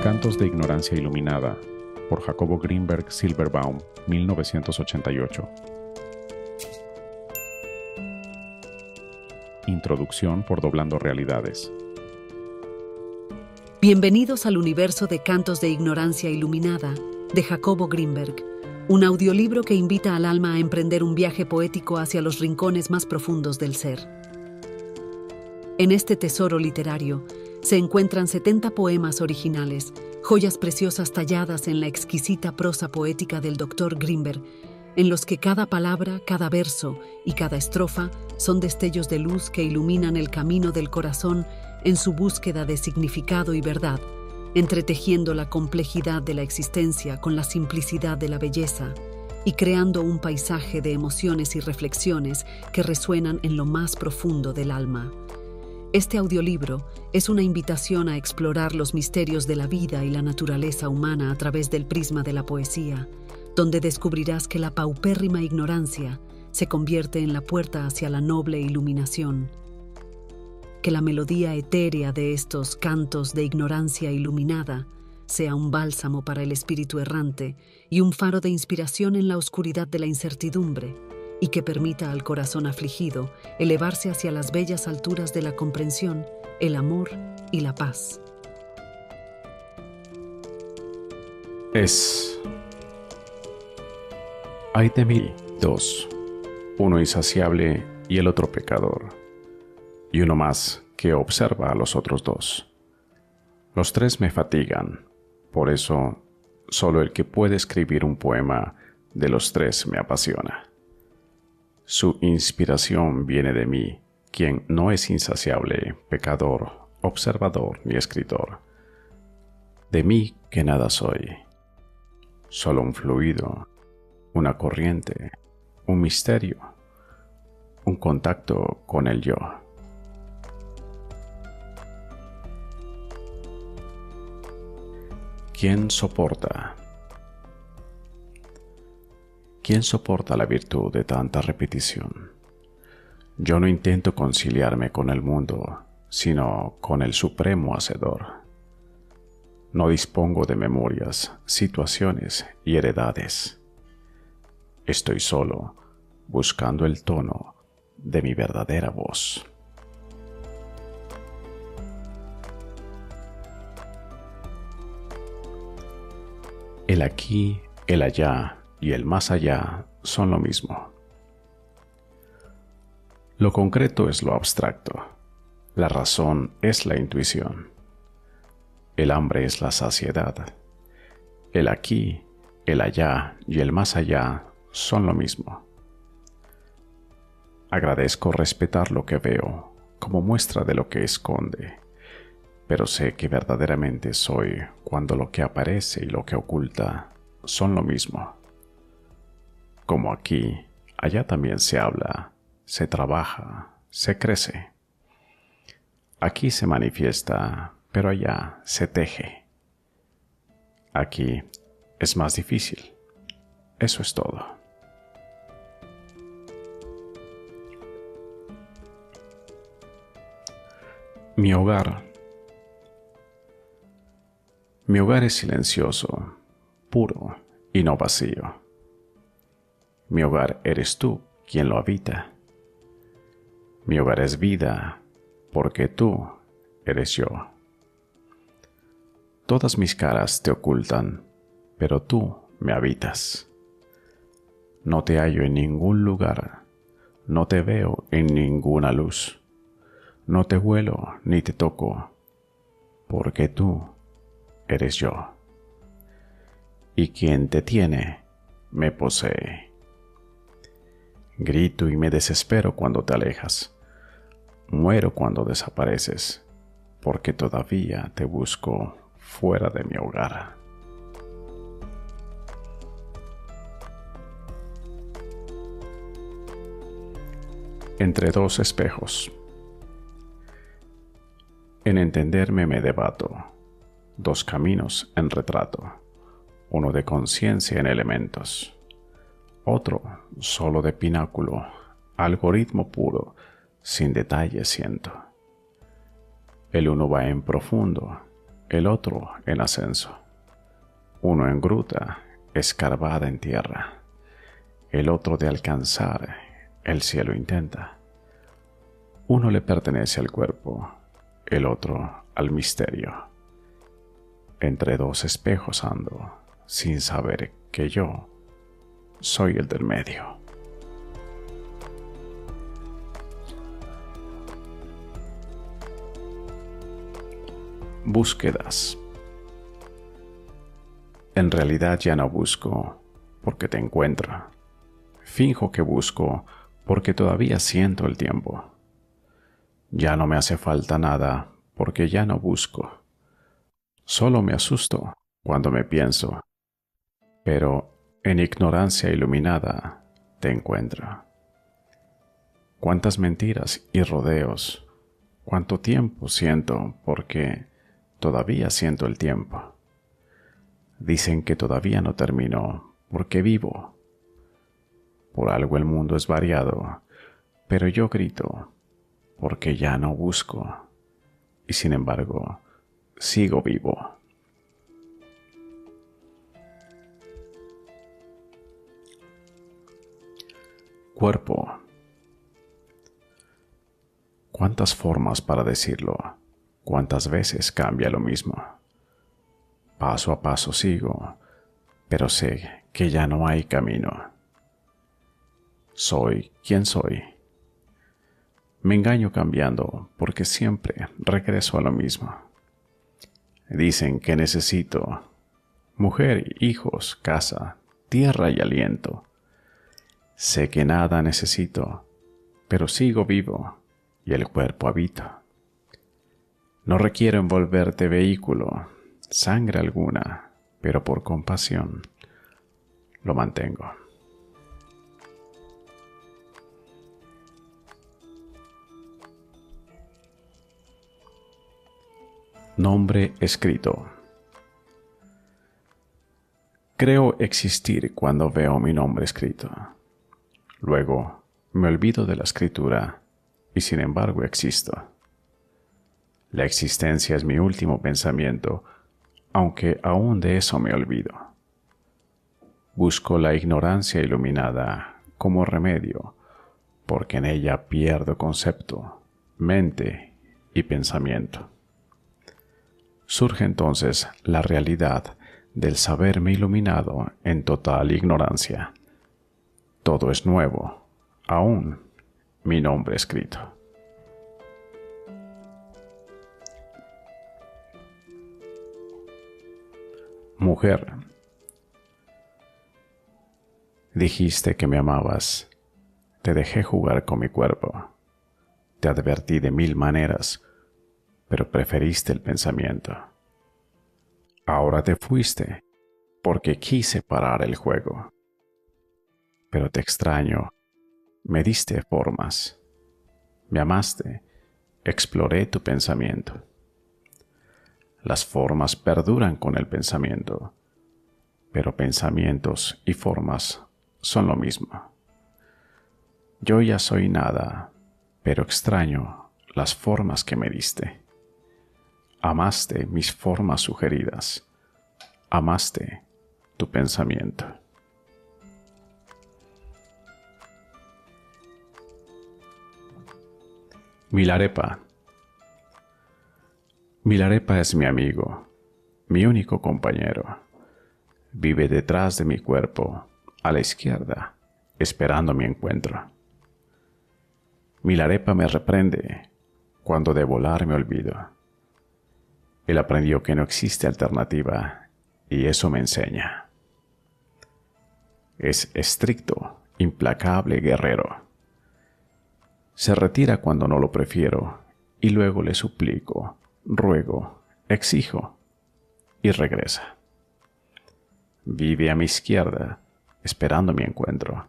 Cantos de Ignorancia Iluminada, por Jacobo Greenberg Silverbaum, 1988. Introducción por Doblando Realidades. Bienvenidos al universo de Cantos de Ignorancia Iluminada, de Jacobo Greenberg, un audiolibro que invita al alma a emprender un viaje poético hacia los rincones más profundos del ser. En este tesoro literario se encuentran 70 poemas originales, joyas preciosas talladas en la exquisita prosa poética del Dr. Greenberg, en los que cada palabra, cada verso y cada estrofa son destellos de luz que iluminan el camino del corazón en su búsqueda de significado y verdad, entretejiendo la complejidad de la existencia con la simplicidad de la belleza y creando un paisaje de emociones y reflexiones que resuenan en lo más profundo del alma. Este audiolibro es una invitación a explorar los misterios de la vida y la naturaleza humana a través del prisma de la poesía, donde descubrirás que la paupérrima ignorancia se convierte en la puerta hacia la noble iluminación. Que la melodía etérea de estos cantos de ignorancia iluminada sea un bálsamo para el espíritu errante y un faro de inspiración en la oscuridad de la incertidumbre, y que permita al corazón afligido elevarse hacia las bellas alturas de la comprensión, el amor y la paz. Hay de mí dos, uno insaciable y el otro pecador, y uno más que observa a los otros dos. Los tres me fatigan, por eso solo el que puede escribir un poema de los tres me apasiona. Su inspiración viene de mí, quien no es insaciable, pecador, observador ni escritor. De mí que nada soy, solo un fluido, una corriente, un misterio, un contacto con el yo. ¿Quién soporta? ¿Quién soporta la virtud de tanta repetición? Yo no intento conciliarme con el mundo, sino con el supremo Hacedor. No dispongo de memorias, situaciones y heredades. Estoy solo, buscando el tono de mi verdadera voz. El aquí, el allá y el más allá son lo mismo. Lo concreto es lo abstracto. La razón es la intuición. El hambre es la saciedad. El aquí, el allá y el más allá son lo mismo. Agradezco respetar lo que veo como muestra de lo que esconde, pero sé que verdaderamente soy cuando lo que aparece y lo que oculta son lo mismo. Como aquí, allá también se habla, se trabaja, se crece. Aquí se manifiesta, pero allá se teje. Aquí es más difícil. Eso es todo. Mi hogar. Mi hogar es silencioso, puro y no vacío. Mi hogar eres tú quien lo habita. Mi hogar es vida, porque tú eres yo. Todas mis caras te ocultan, pero tú me habitas. No te hallo en ningún lugar, no te veo en ninguna luz. No te huelo ni te toco, porque tú eres yo. Y quien te tiene, me posee. Grito y me desespero cuando te alejas. Muero cuando desapareces, porque todavía te busco fuera de mi hogar. Entre dos espejos. En entenderme me debato, dos caminos en retrato, uno de conciencia en elementos, otro solo de pináculo, algoritmo puro, sin detalles siento. El uno va en profundo, el otro en ascenso. Uno en gruta, escarbada en tierra, el otro de alcanzar el cielo intenta. Uno le pertenece al cuerpo, el otro al misterio. Entre dos espejos ando, sin saber que yo soy el del medio. Búsquedas. En realidad ya no busco porque te encuentro. Finjo que busco porque todavía siento el tiempo. Ya no me hace falta nada porque ya no busco. Solo me asusto cuando me pienso, pero en ignorancia iluminada te encuentro. Cuántas mentiras y rodeos, cuánto tiempo siento porque todavía siento el tiempo. Dicen que todavía no terminó porque vivo. Por algo el mundo es variado, pero yo grito porque ya no busco y sin embargo sigo vivo. Cuerpo. ¿Cuántas formas para decirlo? ¿Cuántas veces cambia lo mismo? Paso a paso sigo, pero sé que ya no hay camino. Soy quien soy. Me engaño cambiando porque siempre regreso a lo mismo. Dicen que necesito mujer, hijos, casa, tierra y aliento. Sé que nada necesito, pero sigo vivo y el cuerpo habito. No requiero envolverte vehículo, sangre alguna, pero por compasión lo mantengo. Nombre escrito. Creo existir cuando veo mi nombre escrito. Luego me olvido de la escritura y sin embargo existo. La existencia es mi último pensamiento, aunque aún de eso me olvido. Busco la ignorancia iluminada como remedio, porque en ella pierdo concepto, mente y pensamiento. Surge entonces la realidad del saberme iluminado en total ignorancia. Todo es nuevo, aún mi nombre escrito. Mujer, dijiste que me amabas, te dejé jugar con mi cuerpo, te advertí de 1000 maneras, pero preferiste el pensamiento. Ahora te fuiste porque quise parar el juego, pero te extraño, me diste formas, me amaste, exploré tu pensamiento. Las formas perduran con el pensamiento, pero pensamientos y formas son lo mismo. Yo ya soy nada, pero extraño las formas que me diste. Amaste mis formas sugeridas, amaste tu pensamiento. Milarepa. Milarepa es mi amigo, mi único compañero. Vive detrás de mi cuerpo, a la izquierda, esperando mi encuentro. Milarepa me reprende cuando de volar me olvido. Él aprendió que no existe alternativa y eso me enseña. Es estricto, implacable guerrero. Se retira cuando no lo prefiero y luego le suplico, ruego, exijo y regresa. Vive a mi izquierda, esperando mi encuentro,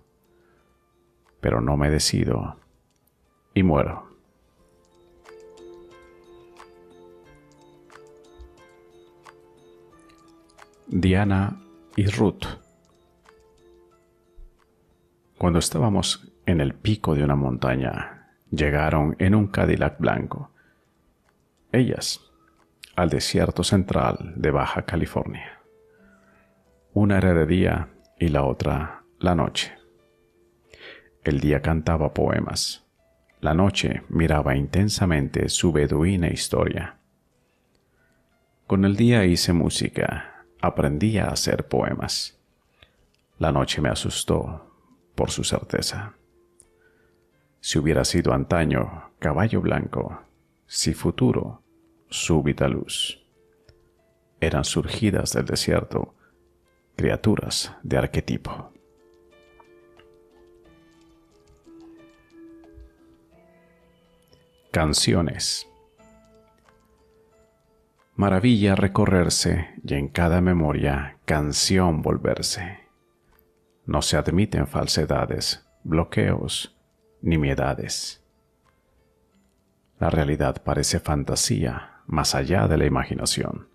pero no me decido y muero. Diana y Ruth. Cuando estábamos en el pico de una montaña, llegaron en un Cadillac blanco. Ellas, al desierto central de Baja California. Una era de día y la otra la noche. El día cantaba poemas. La noche miraba intensamente su beduina historia. Con el día hice música, aprendí a hacer poemas. La noche me asustó por su certeza. Si hubiera sido antaño, caballo blanco, si futuro, súbita luz. Eran surgidas del desierto, criaturas de arquetipo. Canciones. Maravilla recorrerse y en cada memoria canción volverse. No se admiten falsedades, bloqueos, nimiedades. La realidad parece fantasía más allá de la imaginación.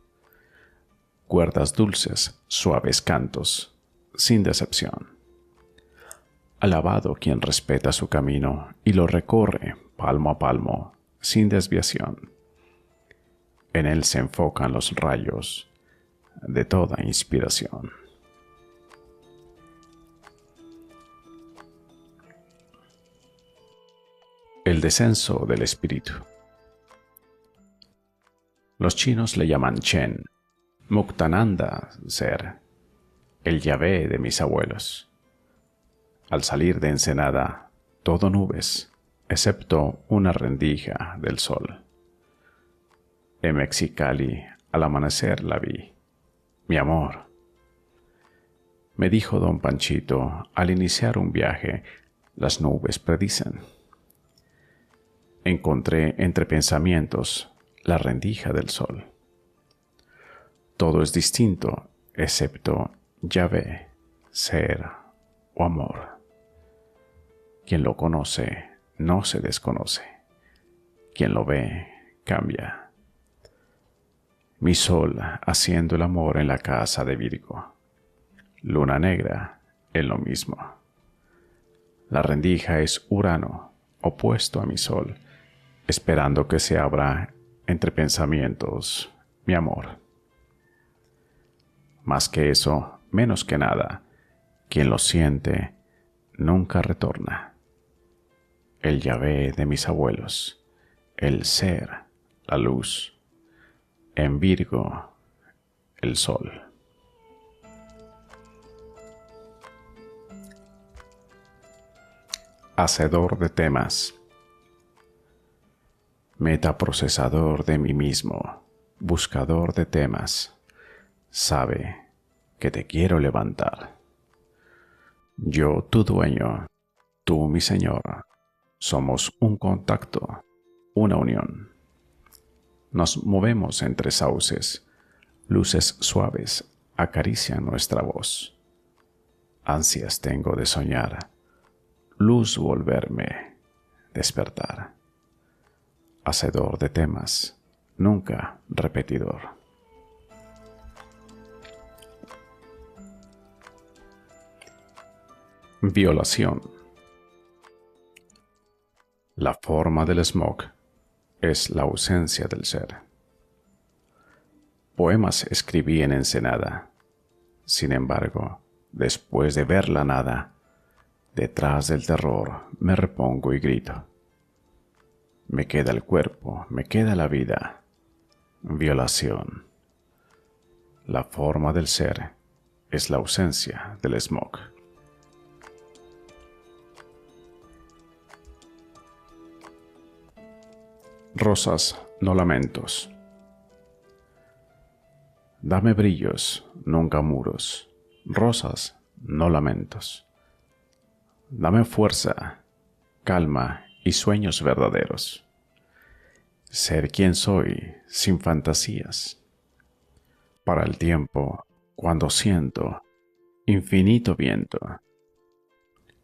Cuerdas dulces, suaves cantos, sin decepción. Alabado quien respeta su camino y lo recorre palmo a palmo, sin desviación. En él se enfocan los rayos de toda inspiración. El descenso del espíritu. Los chinos le llaman Chen, Muktananda ser, el Yahvé de mis abuelos. Al salir de Ensenada, todo nubes, excepto una rendija del sol. En Mexicali, al amanecer la vi, mi amor. Me dijo don Panchito, al iniciar un viaje, las nubes predicen. Encontré entre pensamientos la rendija del sol. Todo es distinto, excepto Yahvé, ser o amor. Quien lo conoce no se desconoce. Quien lo ve cambia. Mi sol haciendo el amor en la casa de Virgo. Luna negra en lo mismo. La rendija es Urano, opuesto a mi sol, esperando que se abra entre pensamientos mi amor. Más que eso, menos que nada, quien lo siente nunca retorna. El Yahvé de mis abuelos, el ser, la luz, en Virgo, el sol. Hacedor de temas. Metaprocesador de mí mismo, buscador de temas, sabe que te quiero levantar. Yo tu dueño, tú mi señor, somos un contacto, una unión. Nos movemos entre sauces, luces suaves acarician nuestra voz. Ansias tengo de soñar, luz volverme, despertar. Hacedor de temas, nunca repetidor. Violación. La forma del smog es la ausencia del ser. Poemas escribí en Ensenada. Sin embargo, después de ver la nada, detrás del terror me repongo y grito. Me queda el cuerpo, me queda la vida. Violación. La forma del ser es la ausencia del smog. Rosas, no lamentos. Dame brillos, nunca muros. Rosas, no lamentos. Dame fuerza, calma y sueños verdaderos. Ser quien soy, sin fantasías. Para el tiempo, cuando siento infinito viento.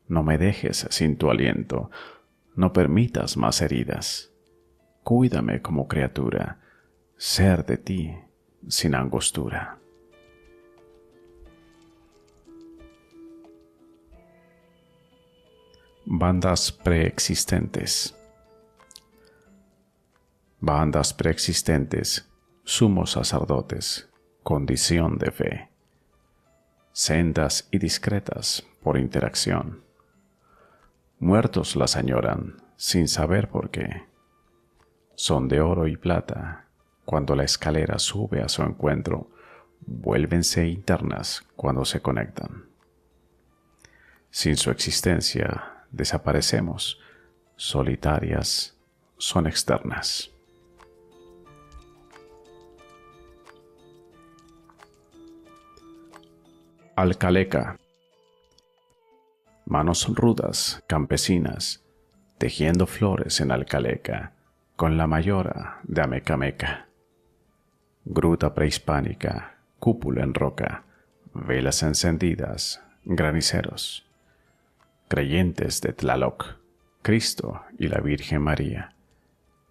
No me dejes sin tu aliento, no permitas más heridas. Cuídame como criatura, ser de ti sin angostura. Bandas preexistentes. Bandas preexistentes sumos sacerdotes, condición de fe, sendas y discretas por interacción. Muertos las añoran sin saber por qué. Son de oro y plata, cuando la escalera sube a su encuentro, vuélvense internas cuando se conectan. Sin su existencia desaparecemos, solitarias son externas. Alcaleca. Manos rudas, campesinas, tejiendo flores en Alcaleca, con la mayora de Amecameca. Gruta prehispánica, cúpula en roca, velas encendidas, graniceros. Creyentes de Tlaloc, Cristo y la Virgen María.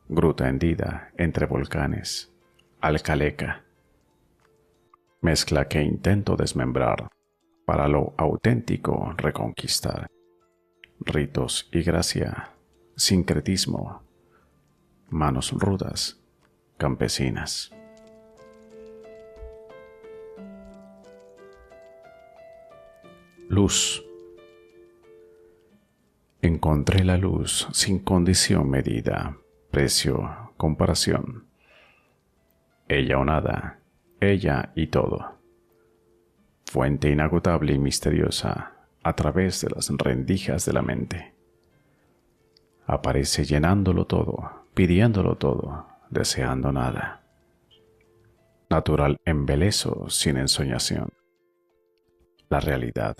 Gruta hendida entre volcanes, Alcaleca. Mezcla que intento desmembrar, para lo auténtico reconquistar. Ritos y gracia, sincretismo, manos rudas, campesinas. Luz. Encontré la luz sin condición medida, precio, comparación. Ella o nada, ella y todo. Fuente inagotable y misteriosa a través de las rendijas de la mente. Aparece llenándolo todo, pidiéndolo todo, deseando nada. Natural embeleso sin ensoñación. La realidad.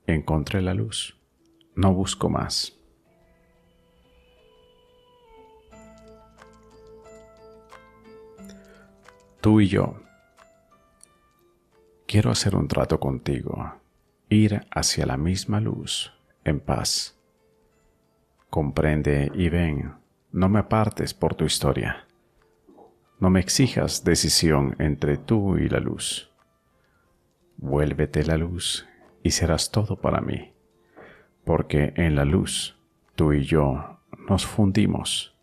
Encontré la luz, no busco más. Tú y yo. Quiero hacer un trato contigo, ir hacia la misma luz, en paz. Comprende y ven, no me apartes por tu historia. No me exijas decisión entre tú y la luz. Vuélvete la luz y serás todo para mí, porque en la luz tú y yo nos fundimos.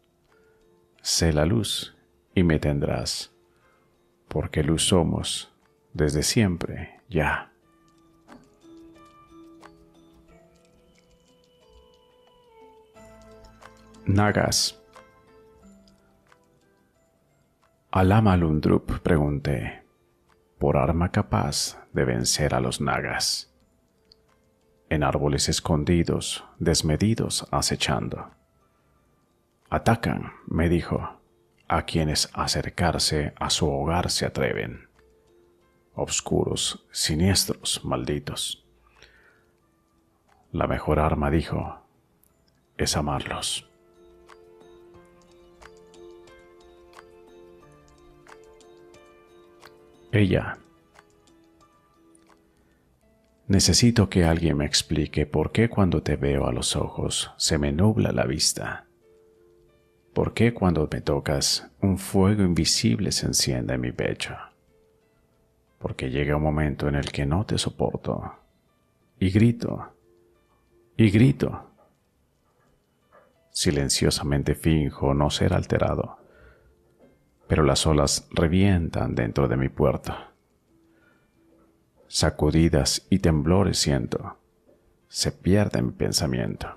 Sé la luz y me tendrás, porque luz somos desde siempre ya. Nagas. A Lama Lundrup pregunté, por arma capaz de vencer a los nagas. En árboles escondidos, desmedidos acechando. Atacan, me dijo, a quienes acercarse a su hogar se atreven. Obscuros, siniestros, malditos. La mejor arma, dijo, es amarlos. Ella. Necesito que alguien me explique por qué cuando te veo a los ojos se me nubla la vista. ¿Por qué cuando me tocas un fuego invisible se enciende en mi pecho? Porque llega un momento en el que no te soporto. Y grito. Y grito. Silenciosamente finjo no ser alterado. Pero las olas revientan dentro de mi puerto. Sacudidas y temblores siento. Se pierde mi pensamiento.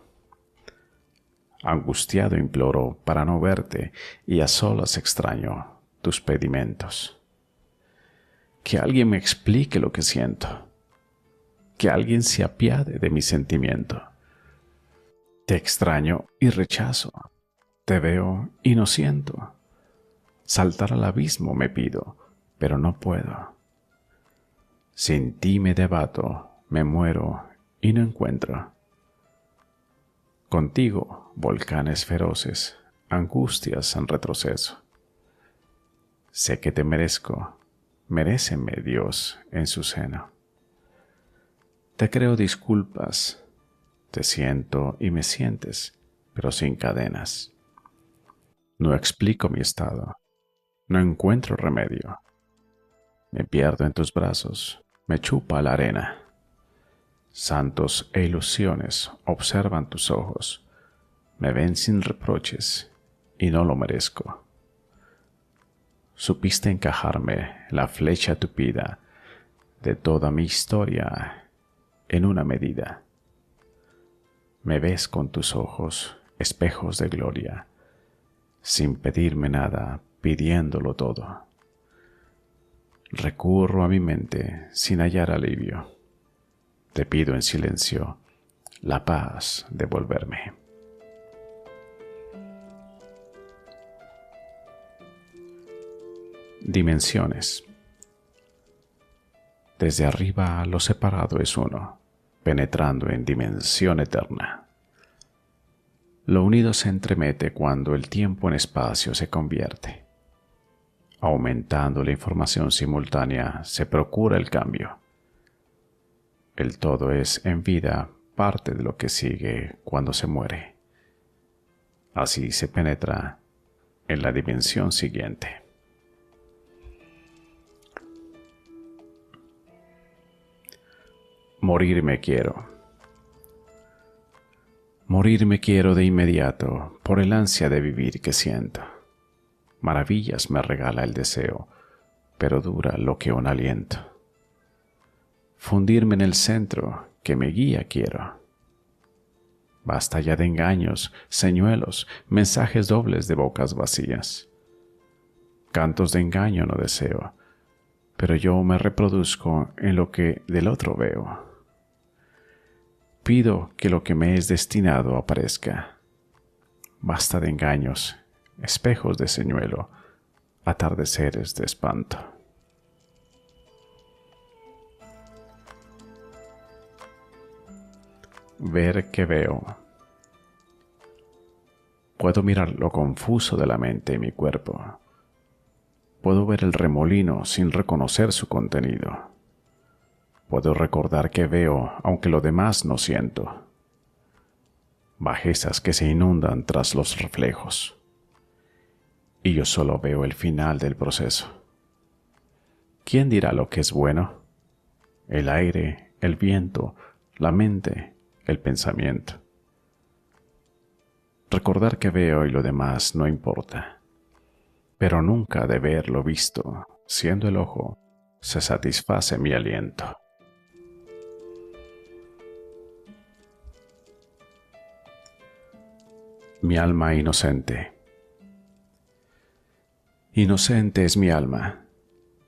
Angustiado imploro para no verte y a solas extraño tus pedimentos. Que alguien me explique lo que siento. Que alguien se apiade de mi sentimiento. Te extraño y rechazo. Te veo y no siento. Saltar al abismo me pido, pero no puedo. Sin ti me debato, me muero y no encuentro. Contigo, volcanes feroces, angustias en retroceso. Sé que te merezco, meréceme Dios en su seno. Te creo disculpas, te siento y me sientes, pero sin cadenas. No explico mi estado, no encuentro remedio. Me pierdo en tus brazos, me chupa la arena. Santos e ilusiones observan tus ojos, me ven sin reproches y no lo merezco. supiste encajarme la flecha tupida de toda mi historia en una medida. Me ves con tus ojos, espejos de gloria, sin pedirme nada, pidiéndolo todo. Recurro a mi mente sin hallar alivio. Te pido en silencio la paz de volverme. Dimensiones. Desde arriba lo separado es uno, penetrando en dimensión eterna. Lo unido se entremete cuando el tiempo en espacio se convierte. Aumentando la información simultánea se procura el cambio. El todo es en vida parte de lo que sigue cuando se muere. Así se penetra en la dimensión siguiente. Morirme quiero. Morirme quiero de inmediato por el ansia de vivir que siento. Maravillas me regala el deseo, pero dura lo que un aliento. Fundirme en el centro que me guía quiero. Basta ya de engaños, señuelos, mensajes dobles de bocas vacías. Cantos de engaño no deseo, pero yo me reproduzco en lo que del otro veo. Pido que lo que me es destinado aparezca. Basta de engaños, espejos de señuelo, atardeceres de espanto. Ver que veo. Puedo mirar lo confuso de la mente y mi cuerpo. Puedo ver el remolino sin reconocer su contenido. Puedo recordar que veo, aunque lo demás no siento. Bajezas que se inundan tras los reflejos. Y yo solo veo el final del proceso. ¿Quién dirá lo que es bueno? El aire, el viento, la mente, el pensamiento. Recordar que veo y lo demás no importa. Pero nunca de ver lo visto, siendo el ojo, se satisface mi aliento. Mi alma inocente. Inocente es mi alma.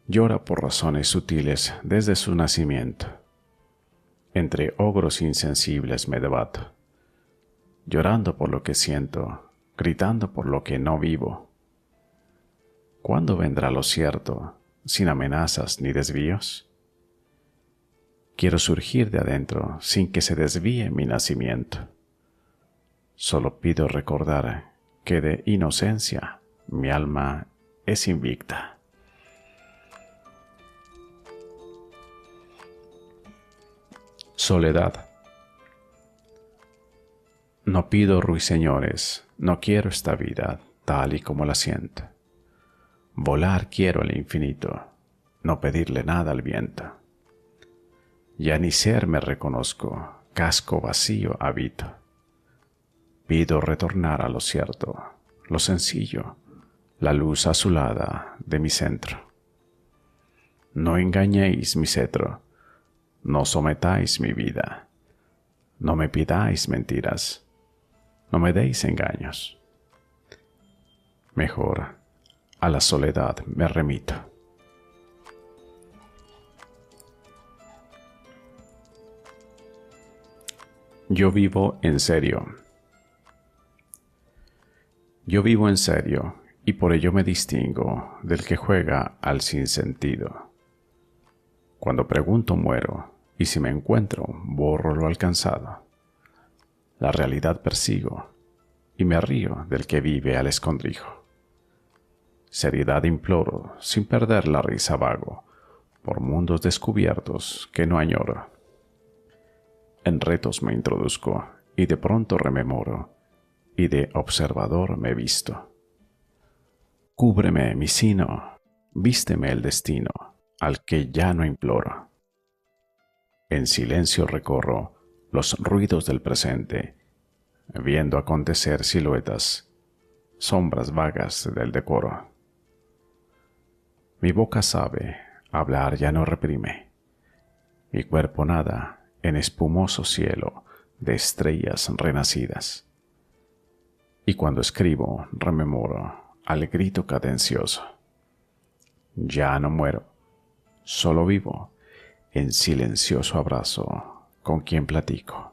Llora por razones sutiles desde su nacimiento. Entre ogros insensibles me debato, llorando por lo que siento, gritando por lo que no vivo. ¿Cuándo vendrá lo cierto, sin amenazas ni desvíos? Quiero surgir de adentro sin que se desvíe mi nacimiento. Solo pido recordar que de inocencia mi alma es invicta. Soledad. No pido ruiseñores, no quiero esta vida tal y como la siento. Volar quiero al infinito, no pedirle nada al viento. Ya ni ser me reconozco, casco vacío habito. Pido retornar a lo cierto, lo sencillo, la luz azulada de mi centro. No engañéis mi cetro, no sometáis mi vida, no me pidáis mentiras, no me deis engaños. Mejor a la soledad me remito. Yo vivo en serio. Yo vivo en serio y por ello me distingo del que juega al sinsentido. Cuando pregunto muero y si me encuentro borro lo alcanzado. La realidad persigo y me río del que vive al escondrijo. Seriedad imploro sin perder la risa vago por mundos descubiertos que no añoro. En retos me introduzco y de pronto rememoro y de observador me visto. Cúbreme mi sino, vísteme el destino al que ya no imploro. En silencio recorro los ruidos del presente, viendo acontecer siluetas, sombras vagas del decoro. Mi boca sabe, hablar ya no reprime. Mi cuerpo nada en espumoso cielo de estrellas renacidas. Y cuando escribo, rememoro al grito cadencioso. Ya no muero, solo vivo en silencioso abrazo con quien platico.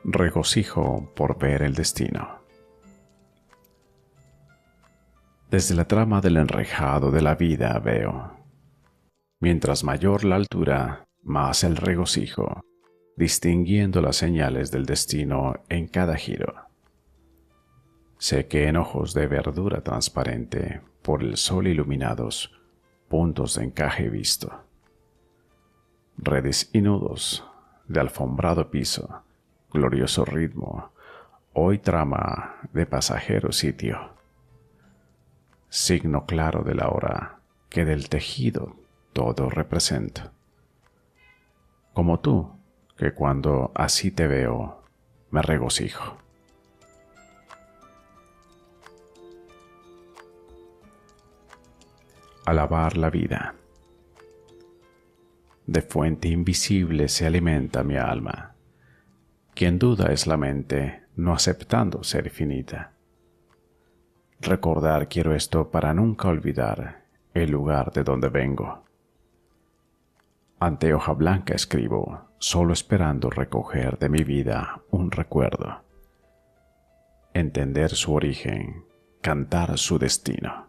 Regocijo por ver el destino. Desde la trama del enrejado de la vida veo, mientras mayor la altura, más el regocijo, distinguiendo las señales del destino en cada giro. Sé que en ojos de verdura transparente, por el sol iluminados, puntos de encaje he visto. Redes y nudos de alfombrado piso, glorioso ritmo, hoy trama de pasajero sitio. Signo claro de la hora que del tejido todo representa. Como tú, que cuando así te veo, me regocijo. Alabar la vida. De fuente invisible se alimenta mi alma. Quien duda es la mente, no aceptando ser finita. Recordar quiero esto para nunca olvidar el lugar de donde vengo. Ante hoja blanca escribo, solo esperando recoger de mi vida un recuerdo. Entender su origen, cantar su destino.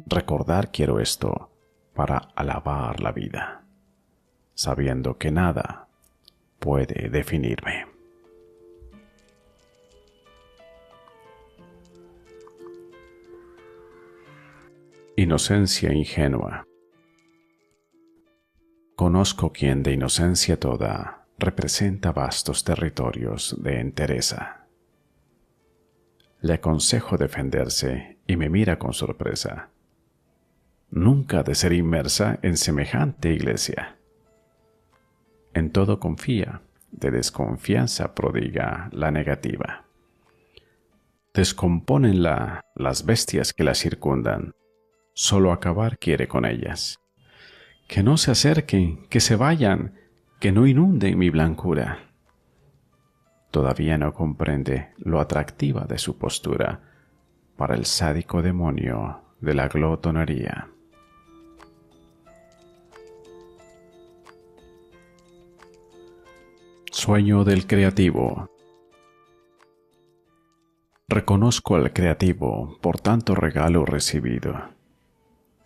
Recordar quiero esto para alabar la vida, sabiendo que nada puede definirme. Inocencia ingenua. Conozco quien de inocencia toda representa vastos territorios de entereza. Le aconsejo defenderse y me mira con sorpresa. Nunca de ser inmersa en semejante iglesia. En todo confía, de desconfianza prodiga la negativa. Descompónenla las bestias que la circundan, solo acabar quiere con ellas. Que no se acerquen, que se vayan, que no inunden mi blancura. Todavía no comprende lo atractiva de su postura para el sádico demonio de la glotonería. Sueño del creativo. Reconozco al creativo por tanto regalo recibido.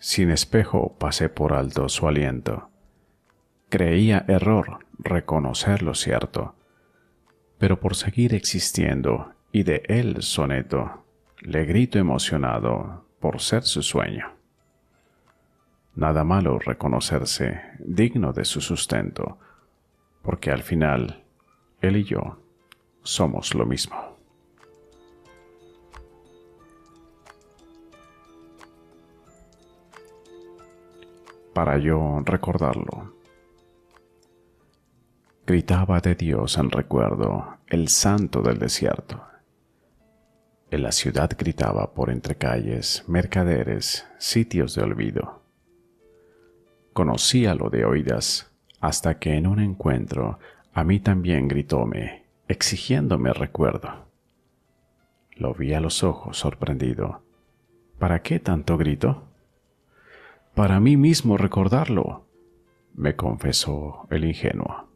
Sin espejo pasé por alto su aliento. Creía error reconocer lo cierto, pero por seguir existiendo y de él soneto, le grito emocionado por ser su sueño. Nada malo reconocerse digno de su sustento, porque al final, él y yo somos lo mismo. Para yo recordarlo, gritaba de Dios en recuerdo el santo del desierto. En la ciudad gritaba por entre calles, mercaderes, sitios de olvido. Conocíalo de oídas, hasta que en un encuentro a mí también gritóme, exigiéndome recuerdo. Lo vi a los ojos sorprendido. ¿Para qué tanto grito? Para mí mismo recordarlo, me confesó el ingenuo.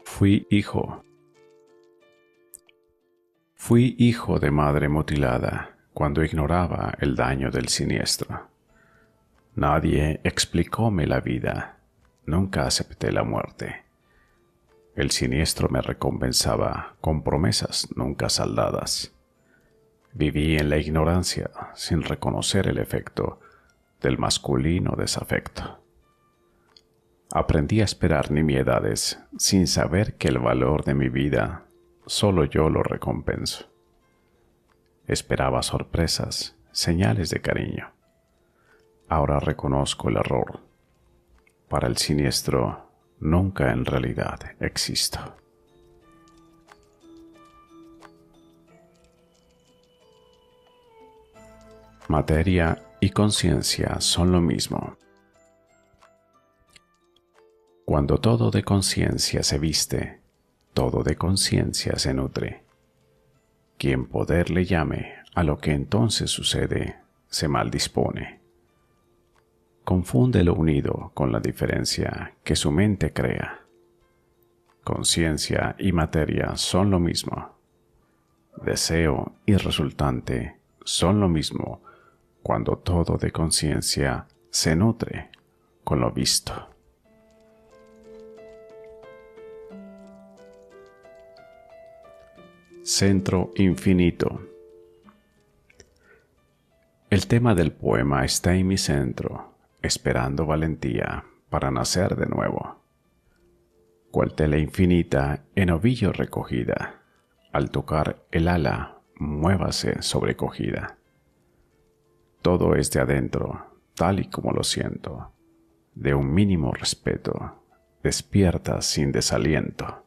Fui hijo. Fui hijo de madre mutilada cuando ignoraba el daño del siniestro. Nadie explicóme la vida, nunca acepté la muerte. El siniestro me recompensaba con promesas nunca saldadas. Viví en la ignorancia sin reconocer el efecto del masculino desafecto. Aprendí a esperar nimiedades sin saber que el valor de mi vida solo yo lo recompenso. Esperaba sorpresas, señales de cariño. Ahora reconozco el error. Para el siniestro, nunca en realidad existo. Materia y conciencia son lo mismo. Cuando todo de conciencia se viste, todo de conciencia se nutre. Quien poder le llame a lo que entonces sucede, se maldispone. Confunde lo unido con la diferencia que su mente crea. Conciencia y materia son lo mismo. Deseo y resultante son lo mismo cuando todo de conciencia se nutre con lo visto. Centro infinito. El tema del poema está en mi centro, esperando valentía para nacer de nuevo. Cual tela infinita en ovillo recogida, al tocar el ala, muévase sobrecogida. Todo es de adentro, tal y como lo siento, de un mínimo respeto, despierta sin desaliento.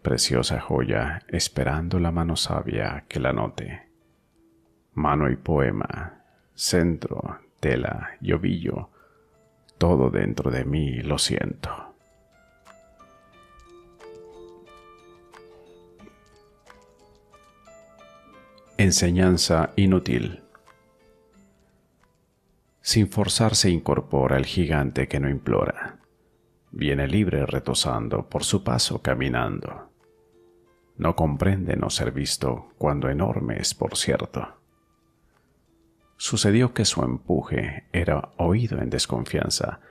Preciosa joya, esperando la mano sabia que la note. Mano y poema, centro, tela y ovillo, todo dentro de mí lo siento. Enseñanza inútil. Sin forzar se incorpora el gigante que no implora. Viene libre retozando por su paso caminando. No comprende no ser visto cuando enorme es por cierto. Sucedió que su empuje era oído en desconfianza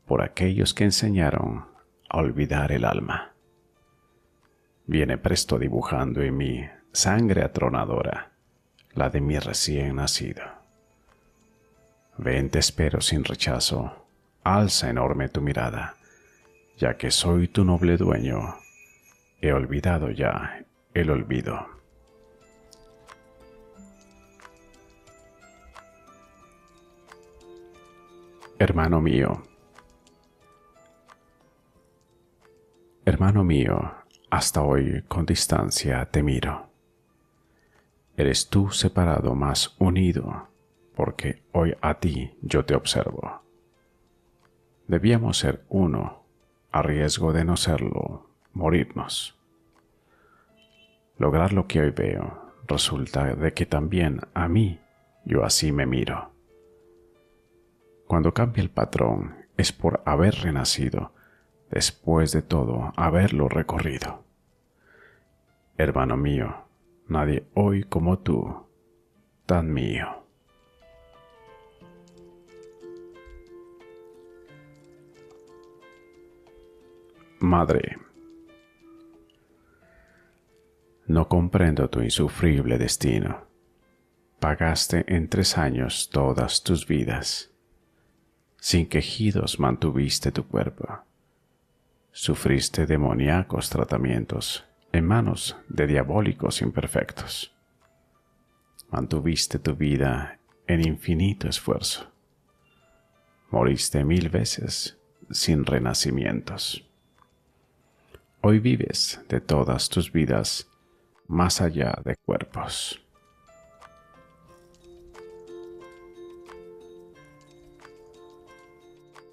por aquellos que enseñaron a olvidar el alma. Viene presto dibujando en mí sangre atronadora, la de mi recién nacido. Ven, te espero sin rechazo, alza enorme tu mirada, ya que soy tu noble dueño, he olvidado ya el olvido. Hermano mío, hasta hoy con distancia te miro. Eres tú separado más unido, porque hoy a ti yo te observo. Debíamos ser uno, a riesgo de no serlo, morirnos. Lograr lo que hoy veo resulta de que también a mí yo así me miro. Cuando cambia el patrón es por haber renacido, después de todo haberlo recorrido. Hermano mío, nadie hoy como tú, tan mío. Madre, no comprendo tu insufrible destino. Pagaste en 3 años todas tus vidas. Sin quejidos mantuviste tu cuerpo. Sufriste demoníacos tratamientos en manos de diabólicos imperfectos. Mantuviste tu vida en infinito esfuerzo. Moriste 1000 veces sin renacimientos. Hoy vives de todas tus vidas más allá de cuerpos.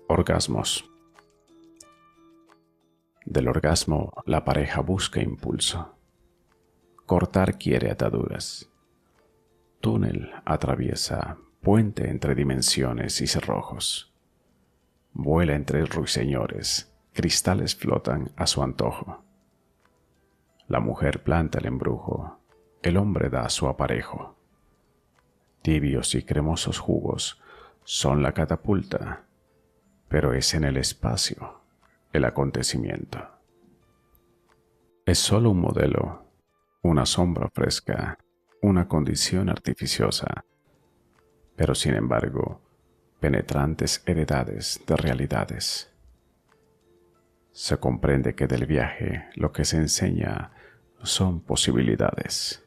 Orgasmos. Del orgasmo la pareja busca impulso. Cortar quiere ataduras. Túnel atraviesa puente entre dimensiones y cerrojos. Vuela entre ruiseñores, cristales flotan a su antojo. La mujer planta el embrujo, el hombre da su aparejo. Tibios y cremosos jugos son la catapulta, pero es en el espacio el acontecimiento. Es solo un modelo, una sombra fresca, una condición artificiosa, pero sin embargo, penetrantes heredades de realidades. Se comprende que del viaje lo que se enseña son posibilidades.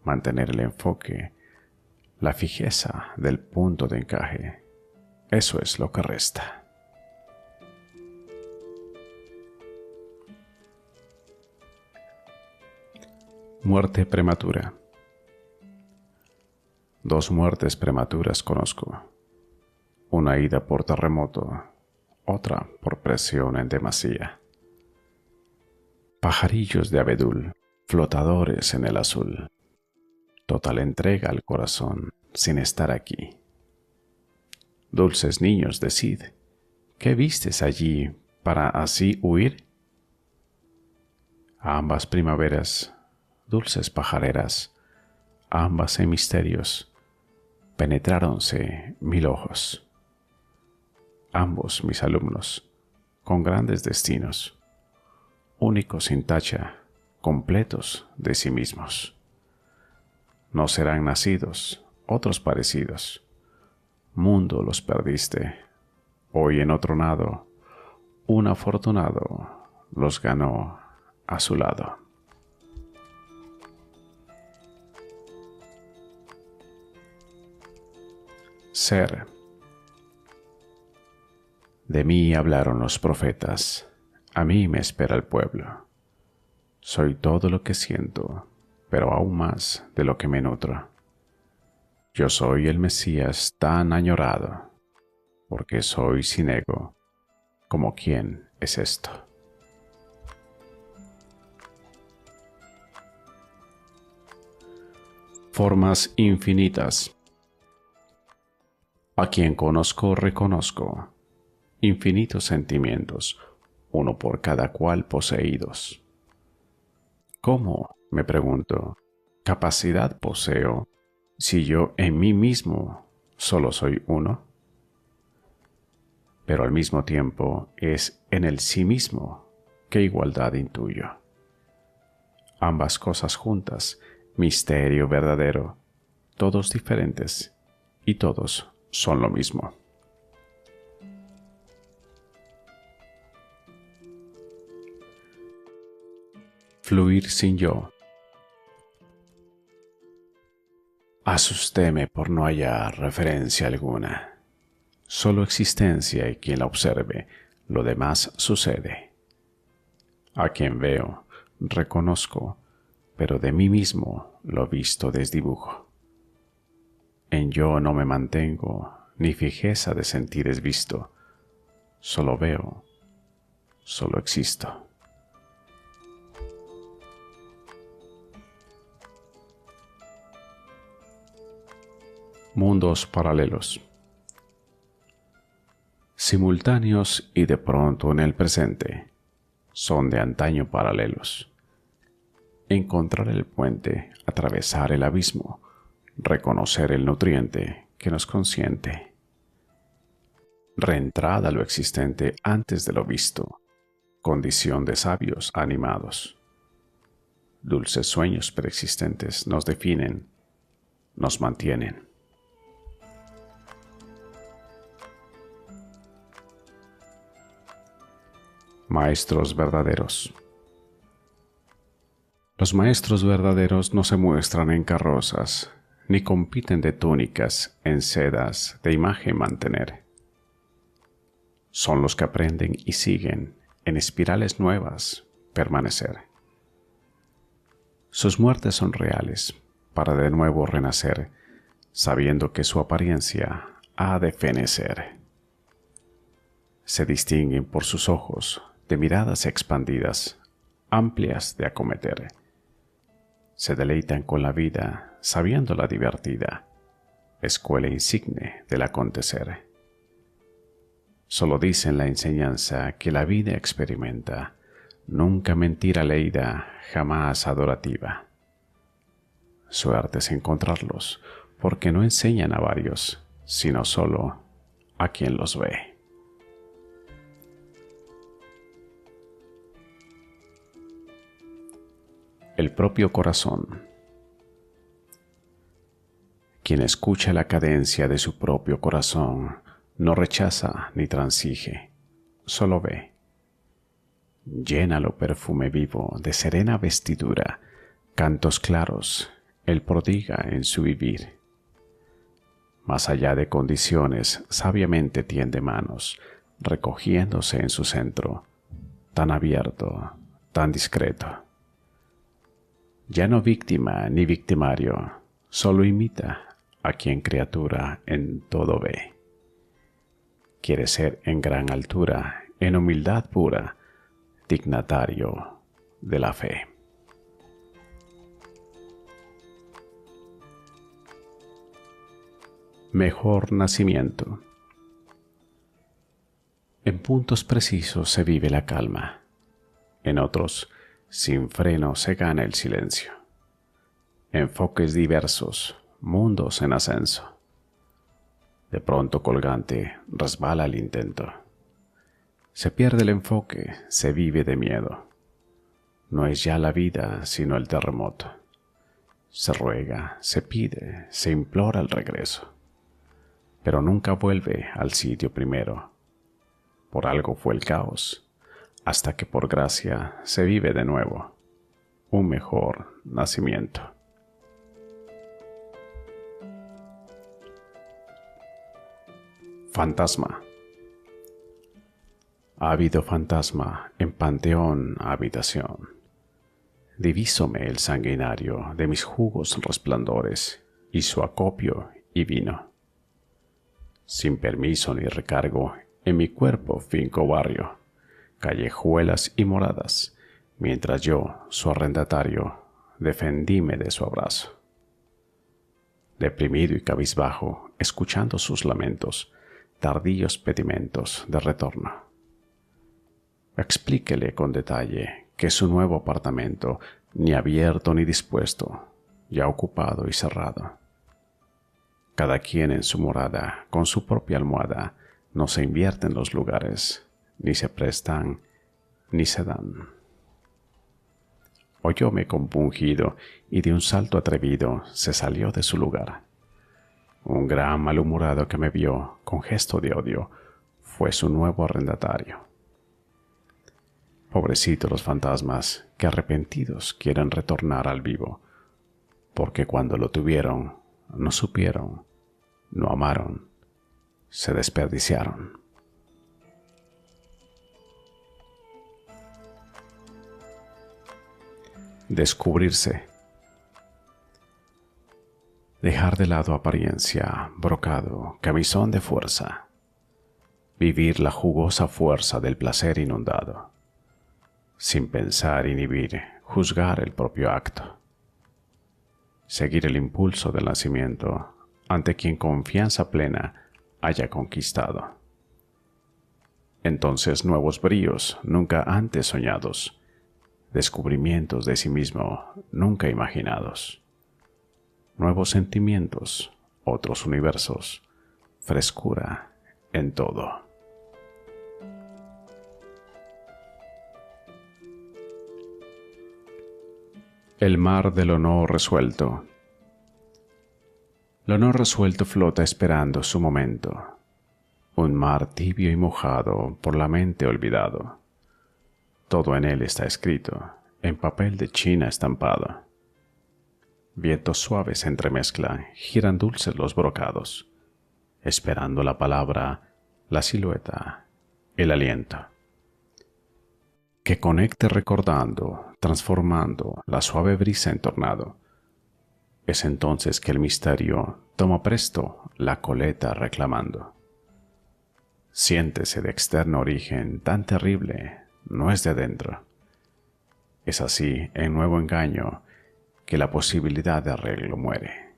Mantener el enfoque, la fijeza del punto de encaje, Eso es lo que resta. Muerte prematura. 2 muertes prematuras conozco. Una ida por terremoto, otra por presión en demasía. Pajarillos de abedul, flotadores en el azul. Total entrega al corazón sin estar aquí. Dulces niños de Cid, ¿qué vistes allí para así huir? A ambas primaveras, dulces pajareras, a ambas en misterios, penetráronse 1000 ojos. Ambos mis alumnos, con grandes destinos, únicos sin tacha, completos de sí mismos. No serán nacidos otros parecidos. Mundo los perdiste, hoy en otro nado, un afortunado los ganó a su lado. Ser. De mí hablaron los profetas, a mí me espera el pueblo. Soy todo lo que siento, pero aún más de lo que me nutro. Yo soy el Mesías tan añorado, porque soy sin ego, como quien es esto. Formas infinitas. A quien conozco reconozco, infinitos sentimientos, uno por cada cual poseídos. ¿Cómo, me pregunto, capacidad poseo si yo en mí mismo solo soy uno? Pero al mismo tiempo es en el sí mismo que igualdad intuyo. Ambas cosas juntas, misterio verdadero, todos diferentes y todos son lo mismo. Fluir sin yo. Asustéme por no hallar referencia alguna. Solo existencia y quien la observe, lo demás sucede. A quien veo, reconozco, pero de mí mismo lo visto desdibujo. En yo no me mantengo, ni fijeza de sentires visto. Solo veo, solo existo. Mundos paralelos. Simultáneos y de pronto en el presente, son de antaño paralelos. Encontrar el puente, atravesar el abismo, reconocer el nutriente que nos consiente. Reentrada a lo existente antes de lo visto, condición de sabios animados. Dulces sueños preexistentes nos definen, nos mantienen. Maestros verdaderos. Los maestros verdaderos no se muestran en carrozas, ni compiten de túnicas en sedas de imagen mantener. Son los que aprenden y siguen en espirales nuevas permanecer. Sus muertes son reales para de nuevo renacer, sabiendo que su apariencia ha de fenecer. Se distinguen por sus ojos de miradas expandidas, amplias de acometer. Se deleitan con la vida, sabiéndola divertida, escuela insigne del acontecer. Solo dicen la enseñanza que la vida experimenta, nunca mentira leída, jamás adorativa. Suerte es encontrarlos, porque no enseñan a varios, sino solo a quien los ve. El propio corazón. Quien escucha la cadencia de su propio corazón no rechaza ni transige, solo ve. Llénalo perfume vivo de serena vestidura, cantos claros, él prodiga en su vivir. Más allá de condiciones, sabiamente tiende manos, recogiéndose en su centro, tan abierto, tan discreto. Ya no víctima ni victimario, solo imita a quien criatura en todo ve. Quiere ser en gran altura, en humildad pura, dignatario de la fe. Mejor nacimiento. En puntos precisos se vive la calma, en otros, sin freno se gana el silencio. Enfoques diversos, mundos en ascenso. De pronto colgante, resbala el intento. Se pierde el enfoque, se vive de miedo. No es ya la vida, sino el terremoto. Se ruega, se pide, se implora el regreso. Pero nunca vuelve al sitio primero. Por algo fue el caos, hasta que por gracia se vive de nuevo un mejor nacimiento. Fantasma. Ha habido fantasma en panteón habitación. Divísome el sanguinario de mis jugos resplandores y su acopio y vino. Sin permiso ni recargo, en mi cuerpo finco barrio, callejuelas y moradas, mientras yo, su arrendatario, defendíme de su abrazo. Deprimido y cabizbajo, escuchando sus lamentos, tardíos pedimentos de retorno. Explíquele con detalle que su nuevo apartamento, ni abierto ni dispuesto, ya ocupado y cerrado. Cada quien en su morada, con su propia almohada, no se invierten los lugares, ni se prestan, ni se dan. Oyóme compungido y de un salto atrevido se salió de su lugar. Un gran malhumorado que me vio con gesto de odio fue su nuevo arrendatario. Pobrecitos los fantasmas que arrepentidos quieren retornar al vivo, porque cuando lo tuvieron, no supieron, no amaron, se desperdiciaron. Descubrirse. Dejar de lado apariencia, brocado, camisón de fuerza. Vivir la jugosa fuerza del placer inundado. Sin pensar, inhibir, juzgar el propio acto. Seguir el impulso del nacimiento ante quien confianza plena haya conquistado. Entonces nuevos bríos nunca antes soñados, descubrimientos de sí mismo nunca imaginados, nuevos sentimientos, otros universos, frescura en todo. El mar de lo no resuelto. Lo no resuelto flota esperando su momento. Un mar tibio y mojado por la mente olvidado. Todo en él está escrito, en papel de China estampado. Vientos suaves se entremezclan, giran dulces los brocados, esperando la palabra, la silueta, el aliento. Que conecte recordando, transformando la suave brisa en tornado. Es entonces que el misterio toma presto la coleta reclamando. Siéntese de externo origen tan terrible, no es de adentro. Es así, en nuevo engaño, que la posibilidad de arreglo muere.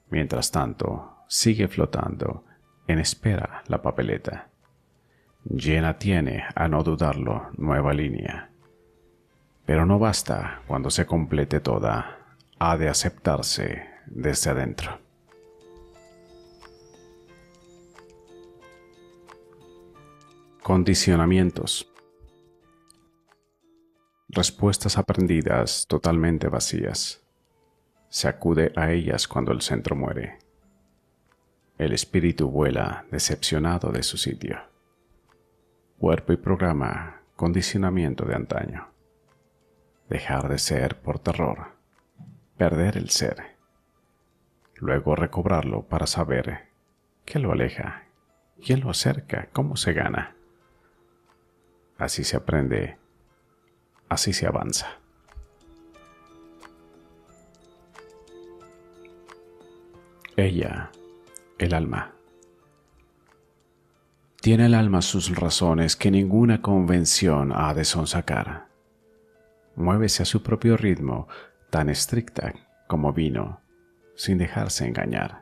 Mientras tanto, sigue flotando, en espera la papeleta. Llena tiene, a no dudarlo, nueva línea. Pero no basta cuando se complete toda, ha de aceptarse desde adentro. Condicionamientos. Respuestas aprendidas totalmente vacías. Se acude a ellas cuando el centro muere. El espíritu vuela decepcionado de su sitio. Cuerpo y programa, condicionamiento de antaño. Dejar de ser por terror, perder el ser. luego recobrarlo para saber qué lo aleja, quién lo acerca, cómo se gana. Así se aprende, así se avanza. Ella, el alma. Tiene el alma sus razones que ninguna convención ha de sonsacar. Muévese a su propio ritmo, tan estricta como vino, sin dejarse engañar.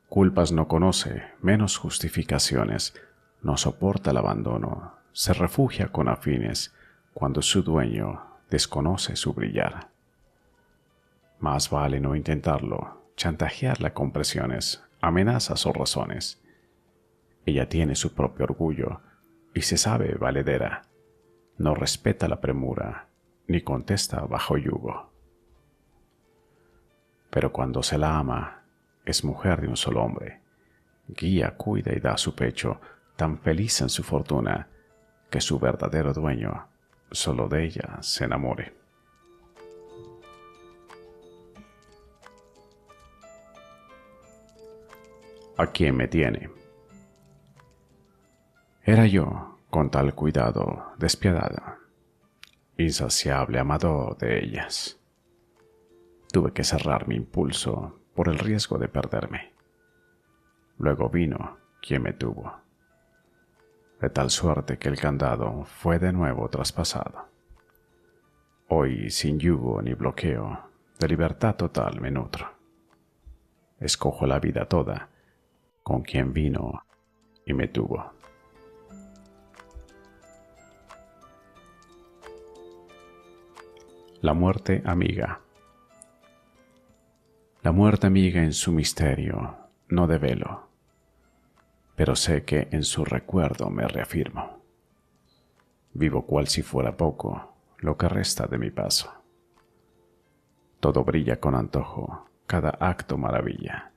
Culpas no conoce, menos justificaciones, no soporta el abandono, se refugia con afines cuando su dueño desconoce su brillar. Más vale no intentarlo, chantajearla con presiones, amenazas o razones. Ella tiene su propio orgullo y se sabe valedera. No respeta la premura, ni contesta bajo yugo. Pero cuando se la ama, es mujer de un solo hombre. Guía, cuida y da su pecho, tan feliz en su fortuna, que su verdadero dueño solo de ella se enamore. ¿A quién me tiene? Era yo, con tal cuidado, despiadado, insaciable amador de ellas. Tuve que cerrar mi impulso por el riesgo de perderme. Luego vino quien me tuvo, de tal suerte que el candado fue de nuevo traspasado. Hoy, sin yugo ni bloqueo, de libertad total me nutro. Escojo la vida toda con quien vino y me tuvo. La muerte amiga. La muerte amiga en su misterio no develo, pero sé que en su recuerdo me reafirmo. Vivo cual si fuera poco lo que resta de mi paso. Todo brilla con antojo, cada acto maravilla.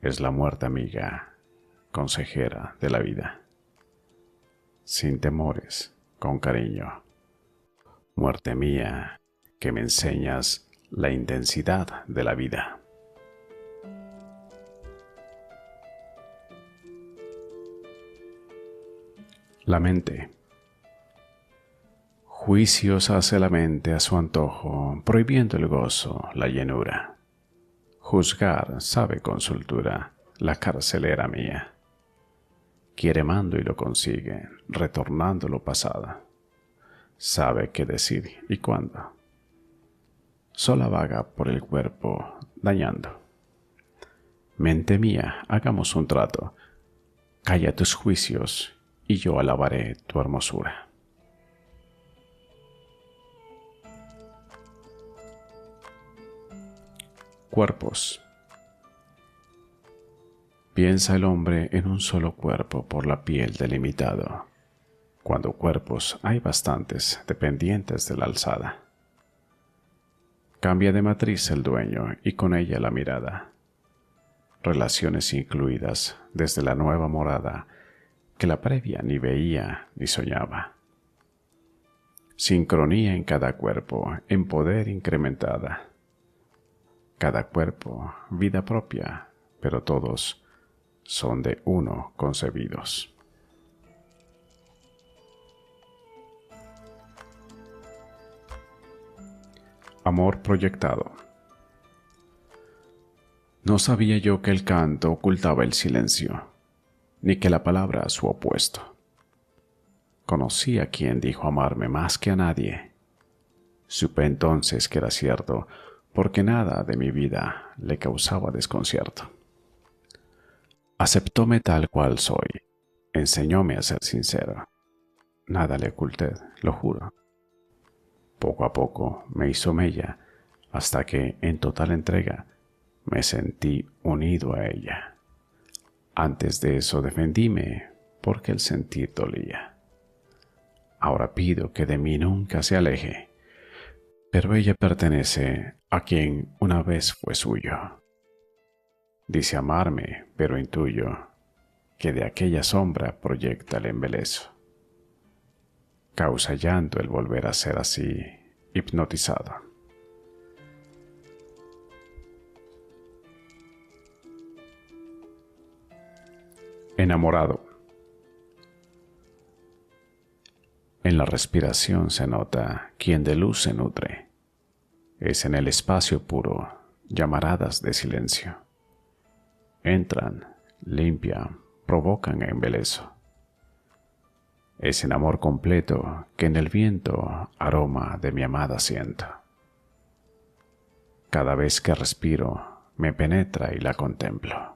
Es la muerte amiga, consejera de la vida. Sin temores, con cariño. Muerte mía, que me enseñas la intensidad de la vida. La mente. Juicios hace la mente a su antojo, prohibiendo el gozo, la llenura. Juzgar sabe con soltura la carcelera mía. Quiere mando y lo consigue, retornando lo pasado. Sabe qué decir y cuándo. Sola vaga por el cuerpo, dañando. Mente mía, hagamos un trato. Calla tus juicios y yo alabaré tu hermosura. Cuerpos. Piensa el hombre en un solo cuerpo por la piel delimitado, cuando cuerpos hay bastantes dependientes de la alzada. Cambia de matriz el dueño y con ella la mirada. Relaciones incluidas desde la nueva morada que la previa ni veía ni soñaba. Sincronía en cada cuerpo, en poder incrementada. Cada cuerpo, vida propia, pero todos son de uno concebidos. Amor proyectado. No sabía yo que el canto ocultaba el silencio, ni que la palabra su opuesto. Conocí a quien dijo amarme más que a nadie. Supe entonces que era cierto, porque nada de mi vida le causaba desconcierto. Aceptóme tal cual soy, enseñóme a ser sincero. Nada le oculté, lo juro. Poco a poco me hizo mella, hasta que, en total entrega, me sentí unido a ella. Antes de eso defendíme, porque el sentir dolía. Ahora pido que de mí nunca se aleje, pero ella pertenece a quien una vez fue suyo. Dice amarme, pero intuyo que de aquella sombra proyecta el embeleso. Causa llanto el volver a ser así, hipnotizado. Enamorado. En la respiración se nota quien de luz se nutre. Es en el espacio puro llamaradas de silencio. Entran, limpian, provocan embeleso. Es en amor completo que en el viento aroma de mi amada siento. Cada vez que respiro me penetra y la contemplo.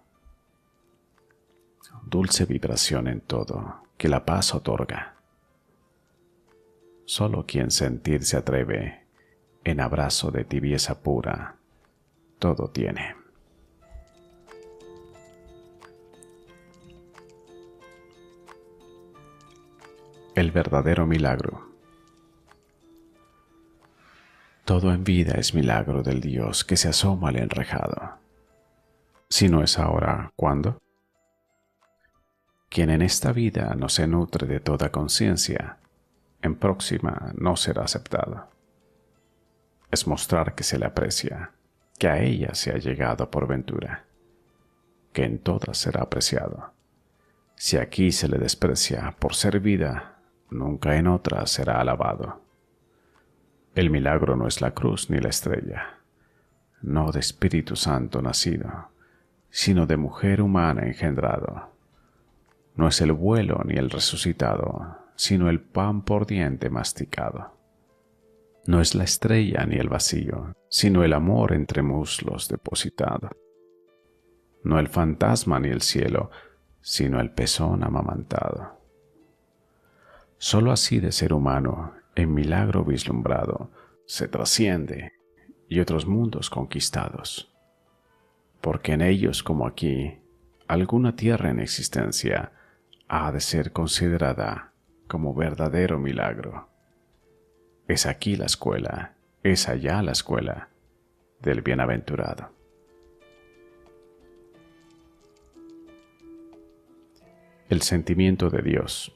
Dulce vibración en todo que la paz otorga. Solo quien sentir se atreve, en abrazo de tibieza pura, todo tiene. El verdadero milagro. Todo en vida es milagro del Dios que se asoma al enrejado. Si no es ahora, ¿cuándo? Quien en esta vida no se nutre de toda conciencia, en próxima no será aceptado. Es mostrar que se le aprecia, que a ella se ha llegado por ventura, que en todas será apreciado. Si aquí se le desprecia por ser vida, nunca en otra será alabado. El milagro no es la cruz ni la estrella, no de Espíritu Santo nacido, sino de mujer humana engendrado. No es el vuelo ni el resucitado, sino el pan por diente masticado. No es la estrella ni el vacío, sino el amor entre muslos depositado. No el fantasma ni el cielo, sino el pezón amamantado. Solo así de ser humano, en milagro vislumbrado, se trasciende y otros mundos conquistados. Porque en ellos como aquí, alguna tierra en existencia ha de ser considerada como verdadero milagro. Es aquí la escuela, es allá la escuela del bienaventurado. El sentimiento de Dios.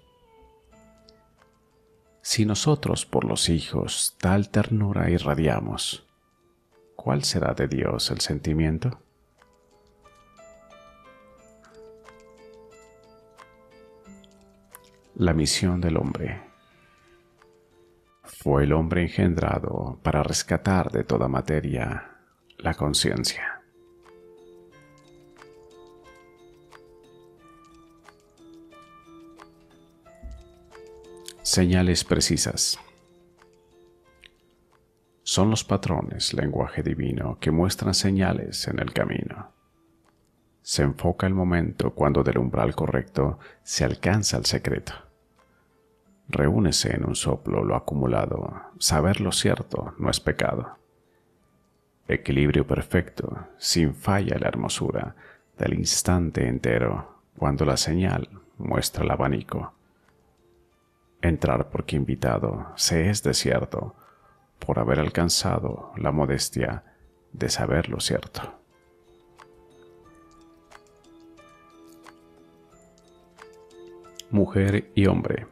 Si nosotros por los hijos tal ternura irradiamos, ¿cuál será de Dios el sentimiento? La misión del hombre. Fue el hombre engendrado para rescatar de toda materia la conciencia. Señales precisas. Son los patrones, lenguaje divino, que muestran señales en el camino. Se enfoca el momento cuando del umbral correcto se alcanza el secreto. Reúnese en un soplo lo acumulado, saber lo cierto no es pecado. Equilibrio perfecto, sin falla la hermosura del instante entero, cuando la señal muestra el abanico. Entrar porque invitado se es desierto, por haber alcanzado la modestia de saber lo cierto. Mujer y hombre.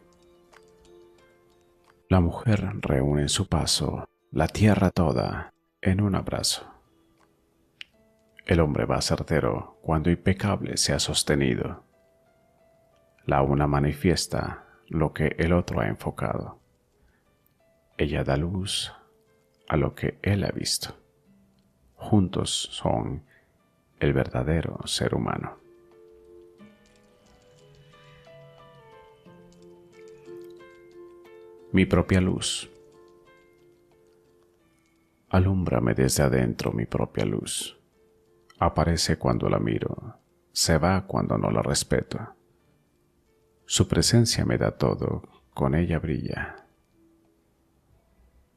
La mujer reúne en su paso la tierra toda en un abrazo. El hombre va certero cuando impecable se ha sostenido. La una manifiesta lo que el otro ha enfocado. Ella da luz a lo que él ha visto. Juntos son el verdadero ser humano. Mi propia luz. Alúmbrame desde adentro mi propia luz. Aparece cuando la miro, se va cuando no la respeto. Su presencia me da todo, con ella brilla.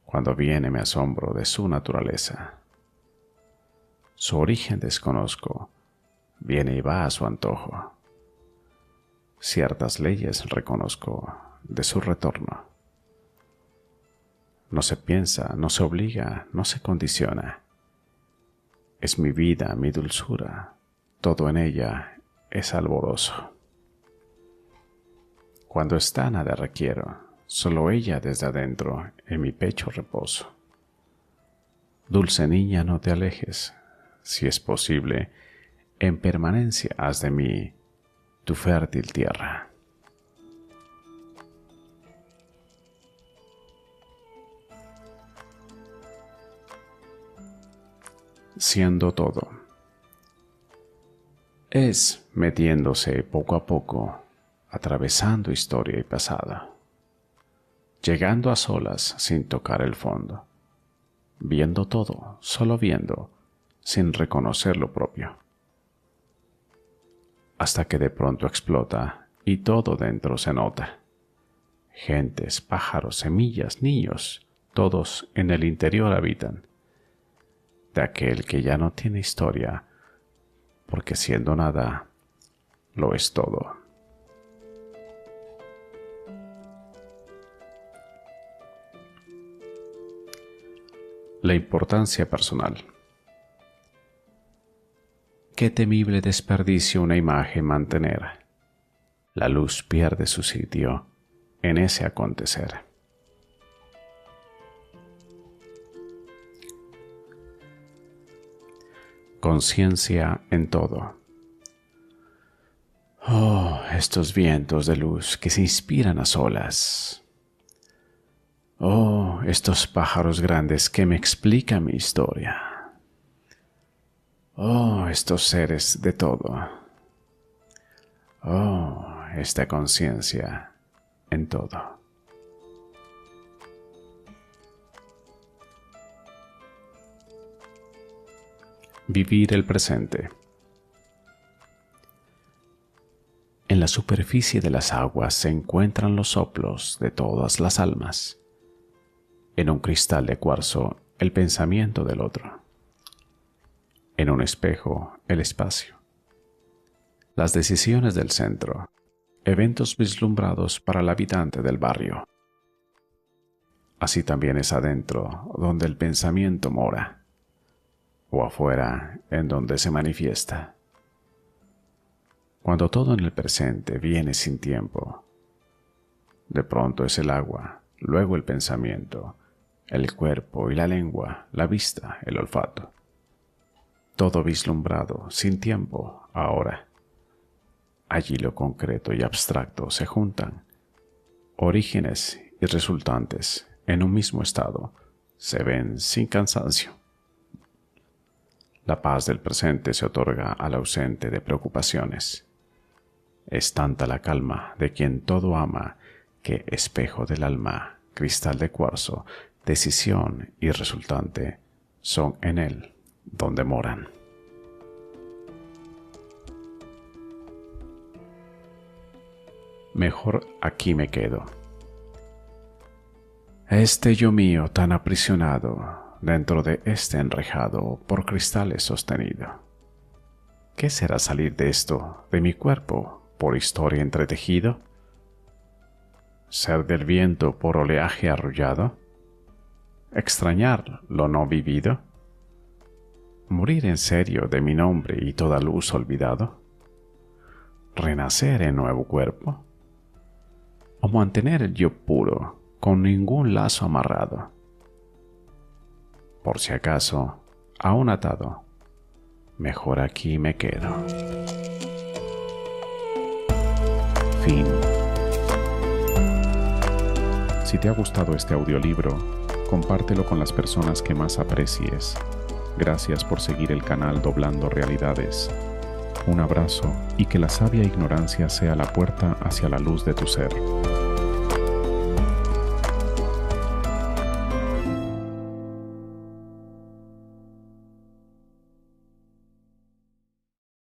Cuando viene me asombro de su naturaleza. Su origen desconozco, viene y va a su antojo. Ciertas leyes reconozco de su retorno. No se piensa, no se obliga, no se condiciona. Es mi vida, mi dulzura, todo en ella es alborozo. Cuando está nada requiero, solo ella desde adentro en mi pecho reposo. Dulce niña, no te alejes, si es posible, en permanencia haz de mí tu fértil tierra. Siendo todo. Es metiéndose poco a poco, atravesando historia y pasado, llegando a solas sin tocar el fondo, viendo todo, solo viendo, sin reconocer lo propio, hasta que de pronto explota y todo dentro se nota. Gentes, pájaros, semillas, niños, todos en el interior habitan, de aquel que ya no tiene historia, porque siendo nada, lo es todo. La importancia personal. Qué temible desperdicio una imagen mantener. La luz pierde su sitio en ese acontecer. Conciencia en todo. Oh, estos vientos de luz que se inspiran a solas. Oh, estos pájaros grandes que me explican mi historia. Oh, estos seres de todo. Oh, esta conciencia en todo. Vivir el presente. En la superficie de las aguas se encuentran los soplos de todas las almas. En un cristal de cuarzo, el pensamiento del otro. En un espejo, el espacio. Las decisiones del centro, eventos vislumbrados para el habitante del barrio. Así también es adentro donde el pensamiento mora, o afuera en donde se manifiesta. Cuando todo en el presente viene sin tiempo, de pronto es el agua, luego el pensamiento, el cuerpo y la lengua, la vista, el olfato. Todo vislumbrado, sin tiempo, ahora. Allí lo concreto y abstracto se juntan. Orígenes y resultantes, en un mismo estado, se ven sin cansancio. La paz del presente se otorga al ausente de preocupaciones. Es tanta la calma de quien todo ama que espejo del alma, cristal de cuarzo, decisión y resultante son en él donde moran. Mejor aquí me quedo. Este yo mío tan aprisionado dentro de este enrejado por cristales sostenido. ¿Qué será salir de esto, de mi cuerpo, por historia entretejido? ¿Ser del viento por oleaje arrullado? ¿Extrañar lo no vivido? ¿Morir en serio de mi nombre y toda luz olvidado? ¿Renacer en nuevo cuerpo? ¿O mantener el yo puro, con ningún lazo amarrado? Por si acaso, aún atado, mejor aquí me quedo. Fin. Si te ha gustado este audiolibro, compártelo con las personas que más aprecies. Gracias por seguir el canal Doblando Realidades. Un abrazo y que la sabia ignorancia sea la puerta hacia la luz de tu ser.